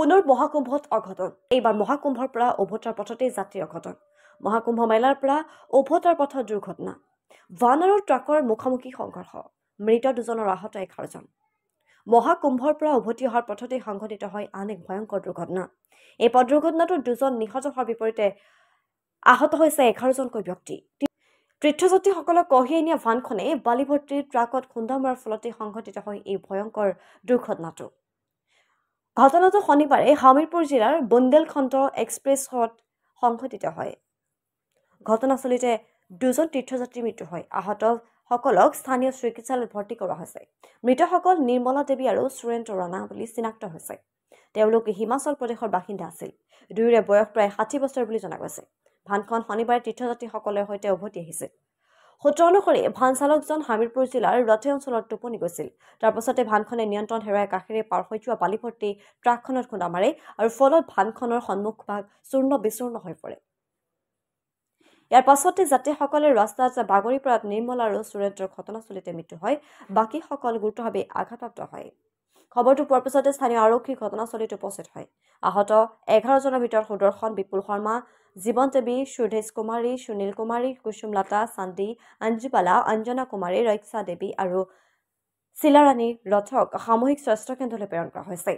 পুনৰ মহাকুম্ভত অঘটন এইবাৰ মহাকুম্ভৰ পৰা উভতাৰ পথতে যাত্ৰীৰ অঘটন মহাকুম্ভ মেলাৰ পৰা উভতাৰ পথত দুৰ্ঘটনা ভান আৰু ট্ৰাকৰ মুখামুখি সংঘৰ্ষ মৃত দুজনৰ আহত 11 জন মহাকুম্ভৰ পৰা উভতি অহাৰ পথতে সংঘটিত হয় আন এক ভয়ংকৰ দুৰ্ঘটনা এই পথ দুৰ্ঘটনাটোত দুজন নিহত হোৱাৰ বিপৰীতে আহত হৈছে 11 জনকৈ ব্যক্তি তীৰ্থযাত্ৰীসকলক কঢ়িয়াই নিয়া ভানখনে বালিভৰ্তি ট্ৰাকত খুন্দা মৰাৰ ফলতে সংঘটিত হয় এই ভয়ংকৰ দুৰ্ঘটনাটো ঘটনাটো শনিবাৰে হামিৰপুৰ জিলাৰ বুন্দেলখণ্ড এক্সপ্ৰেছত সংঘটিত হয় ঘটনাস্থলীতে দুজন তীৰ্থযাত্ৰীৰ মৃত্যু হয় আহতসকলক স্থানীয় চিকিৎসালয়ত ভৰ্তি কৰোৱা হৈছে মৃতসকল নিৰ্মলা দেৱী আৰু সুৰেন্দ্ৰ ৰাণা বুলি চিনাক্ত হৈছে তেওঁলোক হিমাচল প্ৰদেশৰ বাসিন্দা আছিল দুয়োৰে বয়স প্ৰায় 60 বছৰ বুলি জনা গৈছে ভানখন শনিবাৰে তীৰ্থযাত্ৰীসকলৰ সৈতে উভতি আহিছিল সূত্ৰ অনুসৰি ভান চালকজন হামিৰপুৰ জিলাৰ ৰথে অঞ্চলত টোপনি গৈছিল তাৰ পাছতে ভানখনে নিয়ন্ত্ৰণ হেৰুৱাই কাষেৰে পাৰ হৈ যোৱা বালিভৰ্তি ট্ৰাকখনত খুন্দা মাৰে আৰু ফলত ভানখনৰ সন্মুখভাগ চূৰ্ণ বিচূৰ্ণ হৈ পৰে ইয়াৰ পাছতে যাত্ৰীসকলে ৰাস্তাত বাগৰি পৰাত নিৰ্মলা আৰু সুৰেন্দ্ৰৰ ঘটনাস্থলীতে মৃত্যু হয় বাকীসকল গুৰুতৰভাৱে আঘাতপ্ৰাপ্ত হয় খবৰটো পোৱাৰ পিছতে স্থানীয় আৰক্ষী ঘটনাস্থলীত উপস্থিত হয় আহত 11 জনৰ ভিতৰত সুদৰ্শন বিপুল শৰ্মা জীৱন দেৱী সুধেশ কুমাৰী সুনীল কুমাৰী কুসুমলতা চান্দি অঞ্জুবালা অঞ্জনা কুমাৰী ৰক্ষা দেৱী আৰু শিলাৰাণী ৰথক সামূহিক স্বাস্থ্য কেন্দ্ৰলৈ প্ৰেৰণ কৰা হৈছে